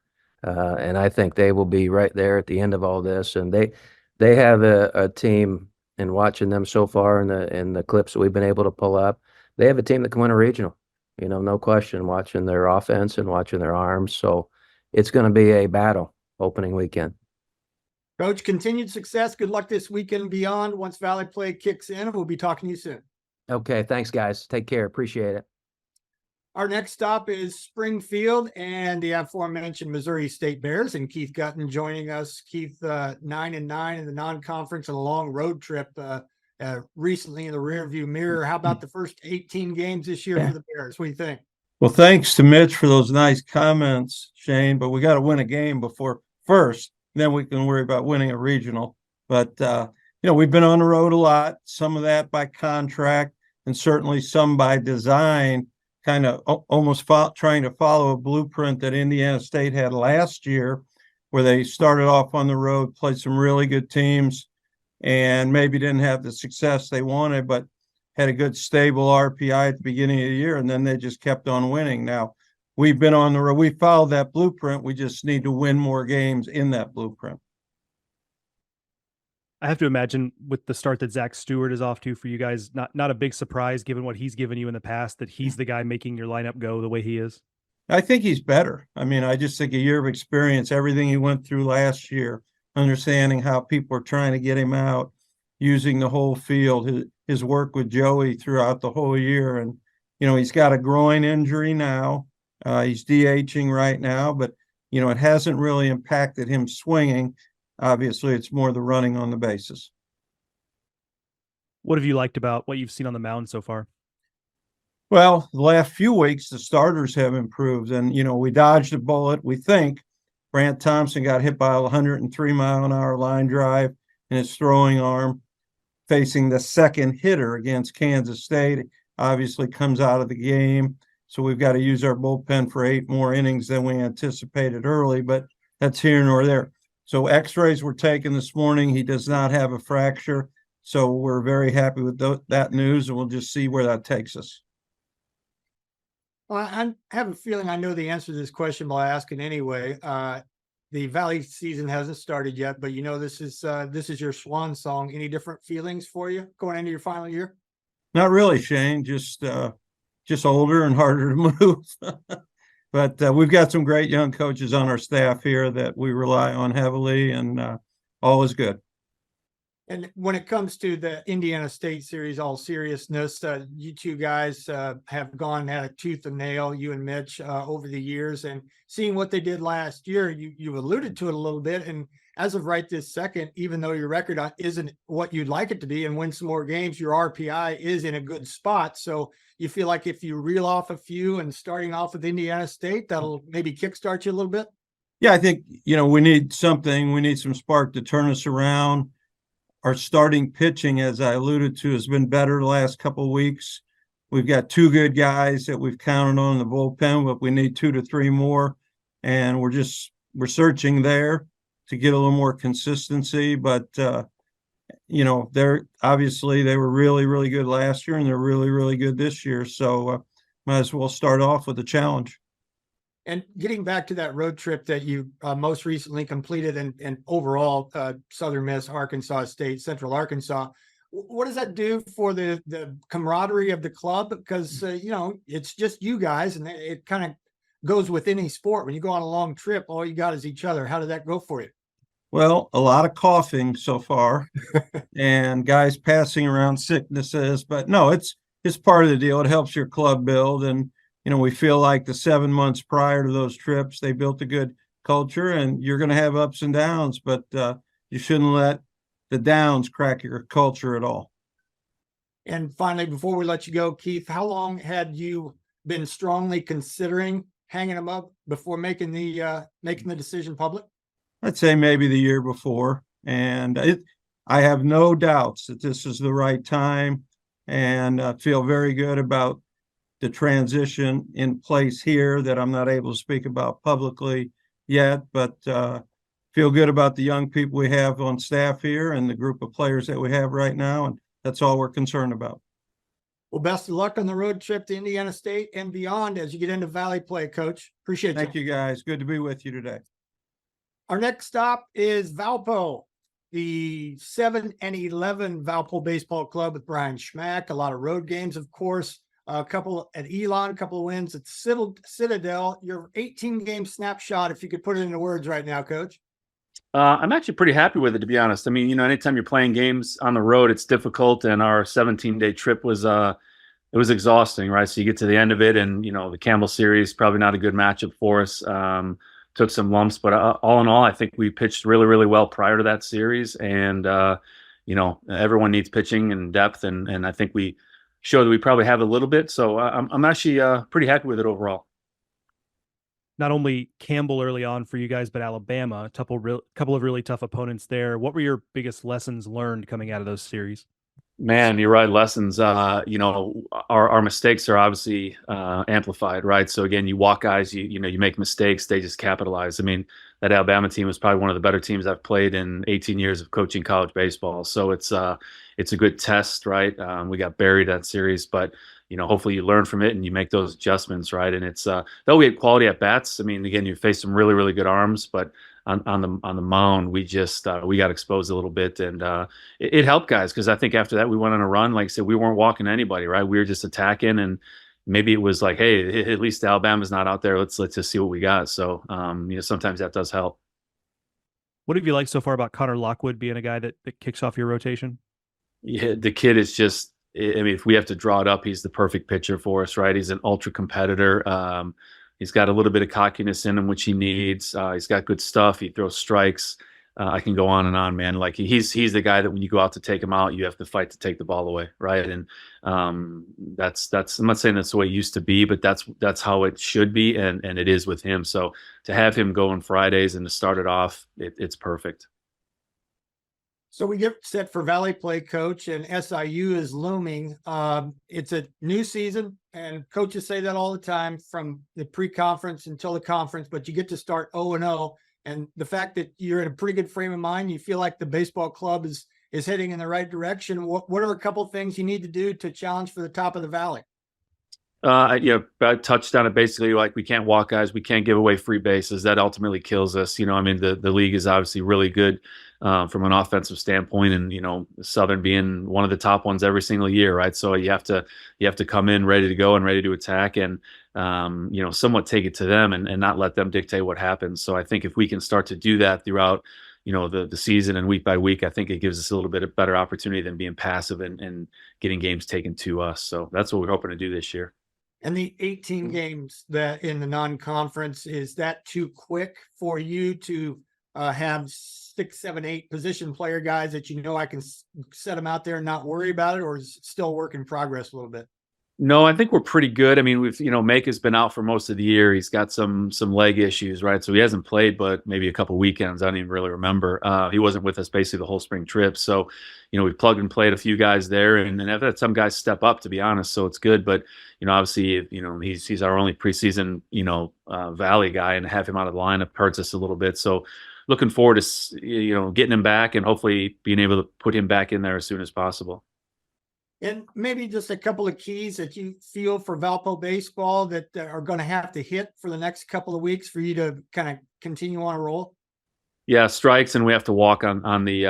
Speaker 8: And I think they will be right there at the end of all this. And they have a team, and watching them so far in the clips that we've been able to pull up, they have a team that can win a regional. No question, watching their offense and watching their arms. So it's going to be a battle opening weekend.
Speaker 1: Coach, continued success. Good luck this weekend and beyond once Valley play kicks in. We'll be talking to you soon.
Speaker 8: Okay, thanks, guys. Take care. Appreciate it.
Speaker 1: Our next stop is Springfield and the aforementioned Missouri State Bears, and Keith Gutton joining us. Keith, 9-9 in the non-conference and a long road trip recently in the rearview mirror. How about the first 18 games this year for the Bears? What do you think?
Speaker 9: Well, thanks to Mitch for those nice comments, Shane, but we got to win a game before first, then we can worry about winning a regional. But, we've been on the road a lot, some of that by contract and certainly some by design, kind of almost trying to follow a blueprint that Indiana State had last year, where they started off on the road, played some really good teams, and maybe didn't have the success they wanted, but had a good stable RPI at the beginning of the year, and then they just kept on winning. Now, we've been on the road. We followed that blueprint. We just need to win more games in that blueprint.
Speaker 3: I have to imagine with the start that Zach Stewart is off to for you guys, not a big surprise given what he's given you in the past, that he's the guy making your lineup go the way he is.
Speaker 9: I think he's better. I mean, I just think a year of experience, everything he went through last year, understanding how people are trying to get him out, using the whole field, his work with Joey throughout the whole year. And, he's got a groin injury now. He's DHing right now, but, it hasn't really impacted him swinging. obviously it's more the running on the bases.
Speaker 3: What have you liked about what you've seen on the mound so far?
Speaker 9: Well, the last few weeks, the starters have improved, and we dodged a bullet. We think Brant Thompson got hit by a 103-mile-an-hour line drive in his throwing arm, facing the second hitter against Kansas State. Obviously, comes out of the game, so we've got to use our bullpen for 8 more innings than we anticipated early. But that's here nor there. So X-rays were taken this morning. He does not have a fracture, so we're very happy with that news, and we'll just see where that takes us.
Speaker 1: Well, I have a feeling I know the answer to this question, but I'll ask it anyway. The Valley season hasn't started yet, but this is your swan song. Any different feelings for you going into your final year?
Speaker 9: Not really, Shane. Just older and harder to move. But we've got some great young coaches on our staff here that we rely on heavily, and all is good.
Speaker 1: And when it comes to the Indiana State series, all seriousness, you two guys have gone at a tooth and nail, you and Mitch, over the years. And seeing what they did last year, you alluded to it a little bit. And as of right this second, even though your record isn't what you'd like it to be and win some more games, your RPI is in a good spot. So you feel like if you reel off a few and starting off with Indiana State, that'll maybe kickstart you a little bit?
Speaker 9: Yeah, I think, we need something. We need some spark to turn us around. Our starting pitching, as I alluded to, has been better the last couple of weeks. We've got 2 good guys that we've counted on in the bullpen, but we need 2 to 3 more. And we're searching there to get a little more consistency. But, they're obviously they were really, really good last year, and they're really, really good this year. So might as well start off with a challenge.
Speaker 1: And getting back to that road trip that you most recently completed and overall Southern Miss, Arkansas State, Central Arkansas, what does that do for the camaraderie of the club? Because, it's just you guys, and it kind of goes with any sport. When you go on a long trip, all you got is each other. How did that go for you?
Speaker 9: Well, a lot of coughing so far and guys passing around sicknesses. But no, it's part of the deal. It helps your club build. And we feel like the 7 months prior to those trips, they built a good culture, and you're going to have ups and downs, but you shouldn't let the downs crack your culture at all.
Speaker 1: And finally, before we let you go, Keith, how long had you been strongly considering hanging them up before making the decision public?
Speaker 9: I'd say maybe the year before. And I have no doubts that this is the right time, and I feel very good about the transition in place here that I'm not able to speak about publicly yet, but feel good about the young people we have on staff here and the group of players that we have right now. And that's all we're concerned about.
Speaker 1: Well, best of luck on the road trip to Indiana State and beyond as you get into Valley play, Coach. Appreciate it.
Speaker 9: Thank you, guys. Good to be with you today.
Speaker 1: Our next stop is Valpo, the 7-11 Valpo Baseball Club with Brian Schmack. A lot of road games, of course. A couple at Elon, a couple of wins at Citadel. Your 18-game snapshot, if you could put it into words right now, Coach.
Speaker 10: I'm actually pretty happy with it, to be honest. I mean, anytime you're playing games on the road, it's difficult. And our 17-day trip was exhausting, right? So you get to the end of it, and the Campbell series probably not a good matchup for us. Took some lumps, but all in all, I think we pitched really, really well prior to that series. And everyone needs pitching and depth, and I think we showed that we probably have a little bit. So I'm actually pretty happy with it overall.
Speaker 3: Not only Campbell early on for you guys, but Alabama, a couple of really tough opponents there. What were your biggest lessons learned coming out of those series?
Speaker 10: Man, you're right. Lessons, our mistakes are obviously amplified, right? So again, you walk guys, you make mistakes, they just capitalize. I mean, that Alabama team was probably one of the better teams I've played in 18 years of coaching college baseball. So it's a good test, right? We got buried that series, but hopefully you learn from it and you make those adjustments, right? And it's though we had quality at bats. I mean, again, you face some really, really good arms, but on the mound, we got exposed a little bit, and it helped guys, because I think after that we went on a run. Like I said, we weren't walking anybody, right? We were just attacking, and maybe it was like, hey, at least Alabama's not out there. Let's just see what we got. So sometimes that does help.
Speaker 3: What have you liked so far about Connor Lockwood being a guy that kicks off your rotation?
Speaker 10: Yeah, the kid is just. I mean, if we have to draw it up, he's the perfect pitcher for us, right? He's an ultra competitor. He's got a little bit of cockiness in him, which he needs. He's got good stuff. He throws strikes. I can go on and on, man. Like he's the guy that when you go out to take him out, you have to fight to take the ball away, right? And that's I'm not saying that's the way it used to be, but that's how it should be, and it is with him. So to have him go on Fridays and to start it off, it's perfect.
Speaker 1: So we get set for Valley play, Coach, and SIU is looming. It's a new season, and coaches say that all the time from the pre-conference until the conference, but you get to start 0-0. And the fact that you're in a pretty good frame of mind, you feel like the baseball club is heading in the right direction. What are a couple of things you need to do to challenge for the top of the Valley?
Speaker 10: Yeah, I touched on it basically. Like we can't walk guys, we can't give away free bases. That ultimately kills us. I mean, the league is obviously really good from an offensive standpoint, and Southern being one of the top ones every single year, right? So you have to come in ready to go and ready to attack, and somewhat take it to them and not let them dictate what happens. So I think if we can start to do that throughout the season and week by week, I think it gives us a little bit of better opportunity than being passive and getting games taken to us. So that's what we're hoping to do this year.
Speaker 1: And the 18 games that in the non-conference, is that too quick for you to have 6, 7, 8 position player guys that I can set them out there and not worry about it, or is it still work in progress a little bit?
Speaker 10: No, I think we're pretty good. I mean, Make has been out for most of the year. He's got some leg issues, right? So he hasn't played, but maybe a couple weekends. I don't even really remember. He wasn't with us basically the whole spring trip. So, we plugged and played a few guys there, and I've had some guys step up, to be honest. So it's good. But obviously, he's our only preseason, Valley guy, and to have him out of the lineup hurts us a little bit. So looking forward to getting him back and hopefully being able to put him back in there as soon as possible.
Speaker 1: And maybe just a couple of keys that you feel for Valpo baseball that are going to have to hit for the next couple of weeks for you to kind of continue on a roll.
Speaker 10: Yeah, strikes, and we have to walk on the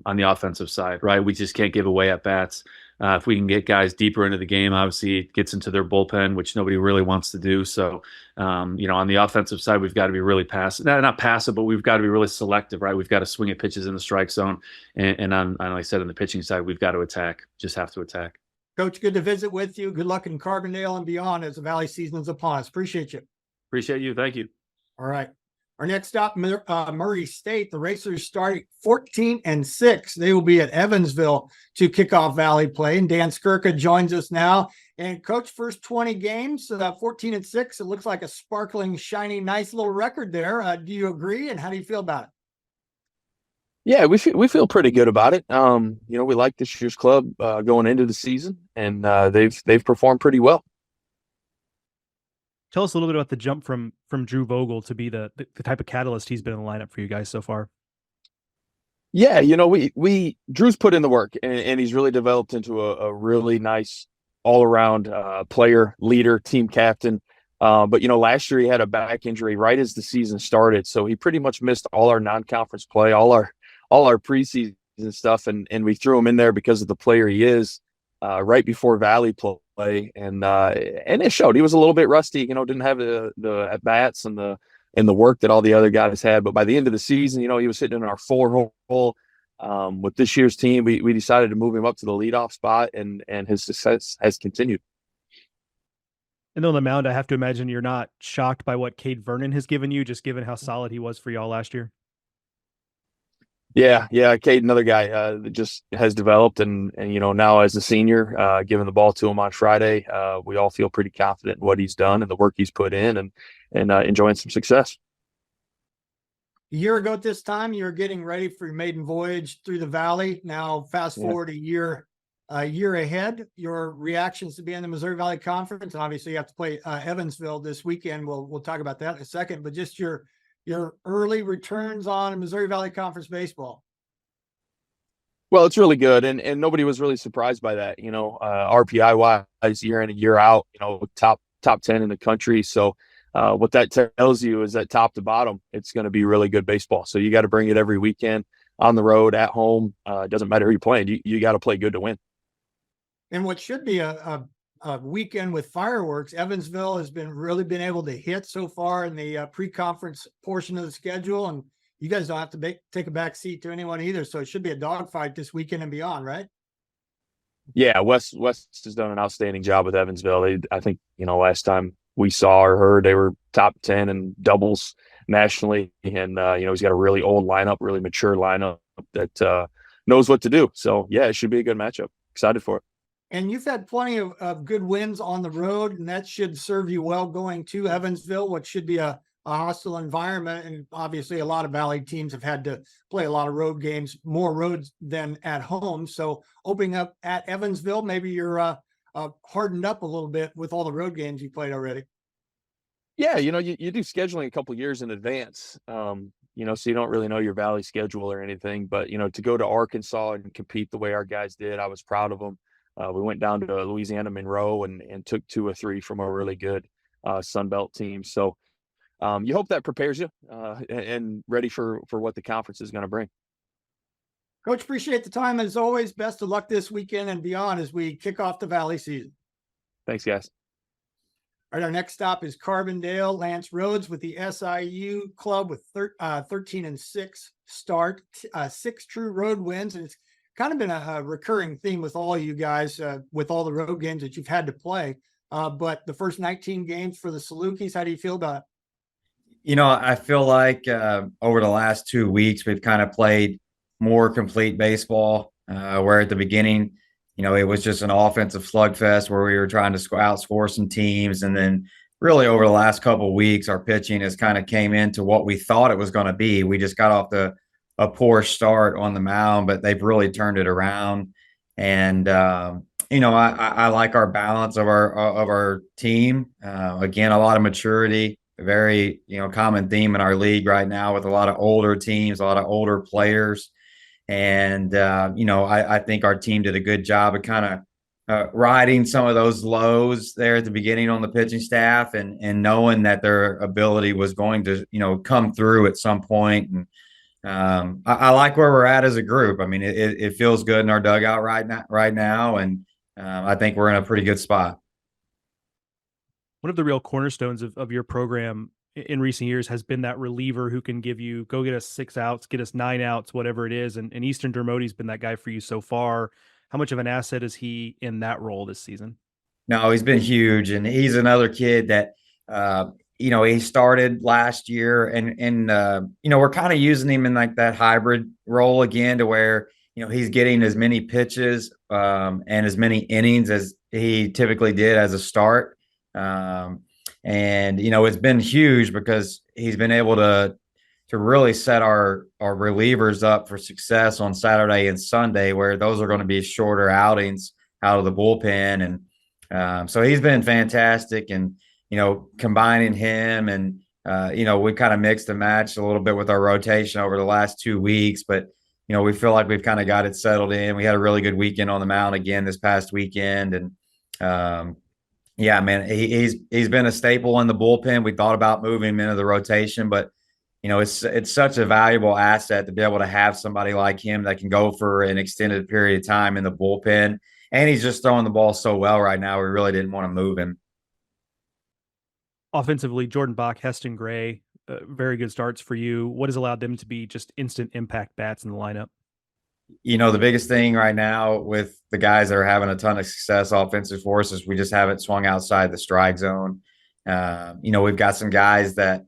Speaker 10: offensive side, right? We just can't give away at bats. If we can get guys deeper into the game, obviously it gets into their bullpen, which nobody really wants to do. So, on the offensive side, we've got to be really passive. Not passive, but we've got to be really selective, right? We've got to swing at pitches in the strike zone. And like I said, on the pitching side, we've got to attack. Just have to attack.
Speaker 1: Coach, good to visit with you. Good luck in Carbondale and beyond as the Valley season is upon us. Appreciate you.
Speaker 10: Appreciate you. Thank you.
Speaker 1: All right. Our next stop, Murray State. The Racers starting 14-6. They will be at Evansville to kick off Valley play. And Dan Skirka joins us now. And Coach, first 20 games, 14-6. It looks like a sparkling, shiny, nice little record there. Do you agree? And how do you feel about it?
Speaker 11: Yeah, we feel pretty good about it. We like this year's club going into the season, and they've performed pretty well.
Speaker 3: Tell us a little bit about the jump from Drew Vogel to be the type of catalyst he's been in the lineup for you guys so far.
Speaker 11: Yeah, we Drew's put in the work, and he's really developed into a really nice all around player, leader, team captain. But last year he had a back injury right as the season started, so he pretty much missed all our non-conference play, all our preseason stuff, and we threw him in there because of the player he is. Right before Valley play, and it showed. He was a little bit rusty, didn't have the at bats and the work that all the other guys had. But by the end of the season, he was hitting in our 4 hole. With this year's team, we decided to move him up to the leadoff spot, and his success has continued.
Speaker 3: And on the mound, I have to imagine you're not shocked by what Cade Vernon has given you, just given how solid he was for y'all last year.
Speaker 11: Yeah, Cade, another guy that just has developed, and now as a senior, giving the ball to him on Friday, we all feel pretty confident in what he's done and the work he's put in, and enjoying some success.
Speaker 1: A year ago at this time, you were getting ready for your maiden voyage through the Valley. Now, fast forward a year ahead. Your reactions to being in the Missouri Valley Conference, and obviously you have to play Evansville this weekend. We'll talk about that in a second, but just your early returns on Missouri Valley Conference baseball.
Speaker 11: Well, it's really good, and nobody was really surprised by that. RPI wise, year in and year out, top 10 in the country. So what that tells you is that top to bottom, it's going to be really good baseball. So you got to bring it every weekend, on the road, at home. It doesn't matter who you're playing. You got to play good to win. And
Speaker 1: what should be a weekend with fireworks, Evansville has really been able to hit so far in the pre-conference portion of the schedule, and you guys don't have to take a back seat to anyone either. So it should be a dogfight this weekend and beyond, right?
Speaker 11: Yeah, West has done an outstanding job with Evansville. I think last time we saw or heard, they were top 10 in doubles nationally. And, he's got a really old lineup, really mature lineup that knows what to do. So, yeah, it should be a good matchup. Excited for it.
Speaker 1: And you've had plenty of good wins on the road, and that should serve you well going to Evansville, which should be a hostile environment. And obviously a lot of Valley teams have had to play a lot of road games, more roads than at home. So opening up at Evansville, maybe you're hardened up a little bit with all the road games you played already.
Speaker 11: Yeah, you do scheduling a couple years in advance, so you don't really know your Valley schedule or anything. But, to go to Arkansas and compete the way our guys did, I was proud of them. We went down to Louisiana Monroe and took 2 or 3 from a really good Sun Belt team. So you hope that prepares you and ready for what the conference is going to bring.
Speaker 1: Coach, appreciate the time as always. Best of luck this weekend and beyond as we kick off the Valley season.
Speaker 11: Thanks, guys.
Speaker 1: All right, our next stop is Carbondale. Lance Rhodes with the SIU club with 13-6 start, 6 true road wins. And it's kind of been a recurring theme with all you guys with all the road games that you've had to play. But the first 19 games for the Salukis, how do you feel about it?
Speaker 12: I feel like over the last 2 weeks, we've kind of played more complete baseball, where at the beginning, it was just an offensive slugfest where we were trying to outscore some teams. And then really over the last couple of weeks, our pitching has kind of came into what we thought it was going to be. We just got off a poor start on the mound, but they've really turned it around. And, I like our balance of our team. Again, a lot of maturity, a very, common theme in our league right now with a lot of older teams, a lot of older players. And, I think our team did a good job of kind of riding some of those lows there at the beginning on the pitching staff and knowing that their ability was going to, come through at some point. And I like where we're at as a group. I mean, it feels good in our dugout right now. And I think we're in a pretty good spot.
Speaker 3: One of the real cornerstones of your program in recent years has been that reliever who can go get us 6 outs, get us 9 outs, whatever it is. And Eastern Dermody's been that guy for you so far. How much of an asset is he in that role this season?
Speaker 12: No, he's been huge. And he's another kid that, he started last year and we're kind of using him in like that hybrid role again to where, he's getting as many pitches and as many innings as he typically did as a start. And, it's been huge because he's been able to really set our relievers up for success on Saturday and Sunday, where those are going to be shorter outings out of the bullpen. And so he's been fantastic. And, combining him and, we kind of mixed and matched a little bit with our rotation over the last 2 weeks, but, we feel like we've kind of got it settled in. We had a really good weekend on the mound again this past weekend. And, yeah, man, he's been a staple in the bullpen. We thought about moving him into the rotation, but it's such a valuable asset to be able to have somebody like him that can go for an extended period of time in the bullpen. And he's just throwing the ball so well right now. We really didn't want to move him.
Speaker 3: Offensively, Jordan Bach, Heston Gray, very good starts for you. What has allowed them to be just instant impact bats in the lineup?
Speaker 12: The biggest thing right now with the guys that are having a ton of success offensive for us is we just haven't swung outside the strike zone. We've got some guys that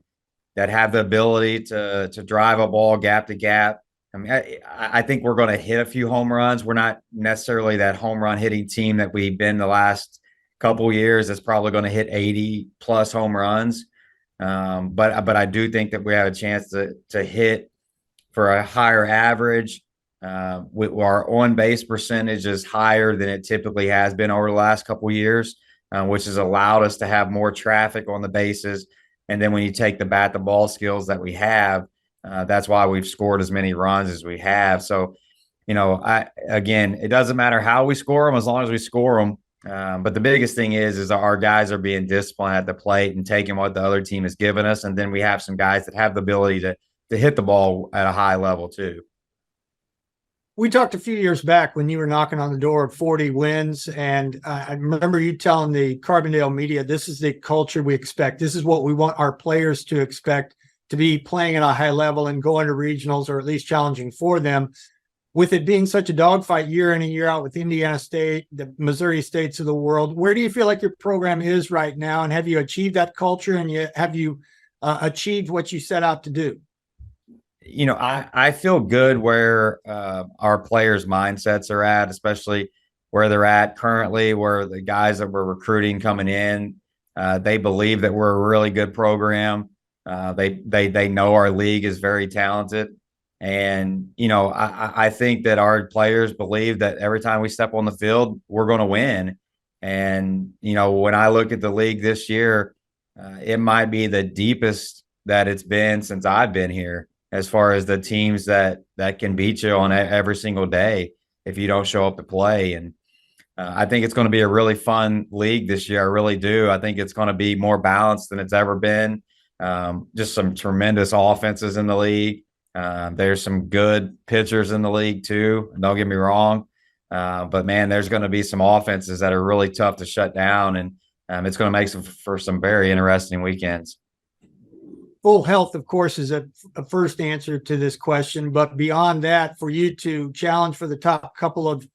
Speaker 12: have the ability to drive a ball gap to gap. I mean, I think we're going to hit a few home runs. We're not necessarily that home run hitting team that we've been the last couple years that's probably going to hit 80 plus home runs. But I do think that we have a chance to hit for a higher average. Our on-base percentage is higher than it typically has been over the last couple of years, which has allowed us to have more traffic on the bases. And then when you take the bat, the ball skills that we have, that's why we've scored as many runs as we have. So, it doesn't matter how we score them as long as we score them. But the biggest thing is our guys are being disciplined at the plate and taking what the other team has given us. And then we have some guys that have the ability to hit the ball at a high level too.
Speaker 1: We talked a few years back when you were knocking on the door of 40 wins. And I remember you telling the Carbondale media, this is the culture we expect. This is what we want our players to expect, to be playing at a high level and going to regionals, or at least challenging for them. With it being such a dogfight year in and year out with Indiana State, the Missouri States of the world, where do you feel like your program is right now? And have you achieved that culture? And have you achieved what you set out to do?
Speaker 12: You know, I feel good where our players' mindsets are at, especially where they're at currently, where the guys that we're recruiting coming in, they believe that we're a really good program. They know our league is very talented. And, you know, I think that our players believe that every time we step on the field, we're going to win. And, you know, when I look at the league this year, it might be the deepest that it's been since I've been here, as far as the teams that can beat you on every single day if you don't show up to play. And I think it's going to be a really fun league this year. I really do. I think it's going to be more balanced than it's ever been. Just some tremendous offenses in the league. There's some good pitchers in the league too. Don't get me wrong. But man, there's going to be some offenses that are really tough to shut down, and it's going to make for some very interesting weekends.
Speaker 1: Full health, of course, is a first answer to this question. But beyond that, for you to challenge for the top couple of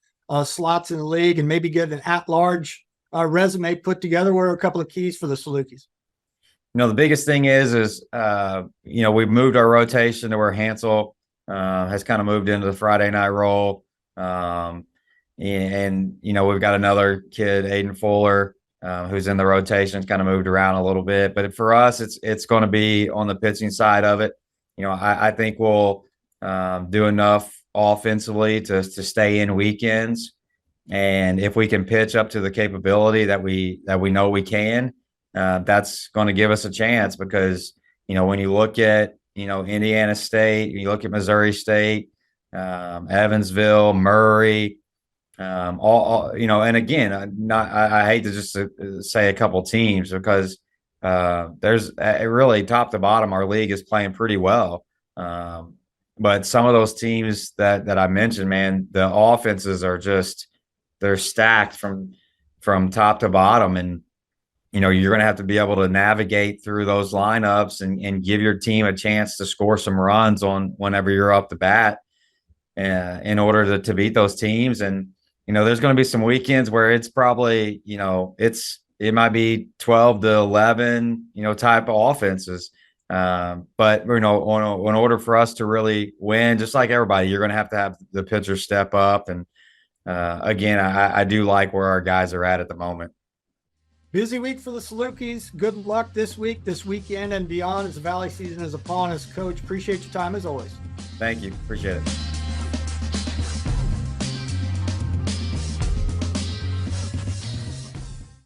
Speaker 1: slots in the league and maybe get an at-large resume put together, what are a couple of keys for the Salukis?
Speaker 12: You know, the biggest thing is you know, we've moved our rotation to where Hansel has kind of moved into the Friday night role. And, you know, we've got another kid, Aiden Fuller, who's in the rotation, kind of moved around a little bit. But for us, it's going to be on the pitching side of it. You know, I think we'll do enough offensively to stay in weekends. And if we can pitch up to the capability that we know we can, that's going to give us a chance, because, you know, when you look at, you know, Indiana State, you look at Missouri State, Evansville, Murray, all you know, and again, I hate to just say a couple teams, because there's really top to bottom, our league is playing pretty well. But some of those teams that I mentioned, man, the offenses are just, they're stacked from top to bottom. And, you know, you're going to have to be able to navigate through those lineups and give your team a chance to score some runs on whenever you're up the bat in order to beat those teams. And, you know, there's going to be some weekends where it's probably, you know, it might be 12 to 11, you know, type of offenses. But, you know, in order for us to really win, just like everybody, you're going to have the pitchers step up. And again, I do like where our guys are at the moment.
Speaker 1: Busy week for the Salukis. Good luck this week, this weekend, and beyond as the Valley season is upon us. Coach, appreciate your time as always.
Speaker 12: Thank you. Appreciate it.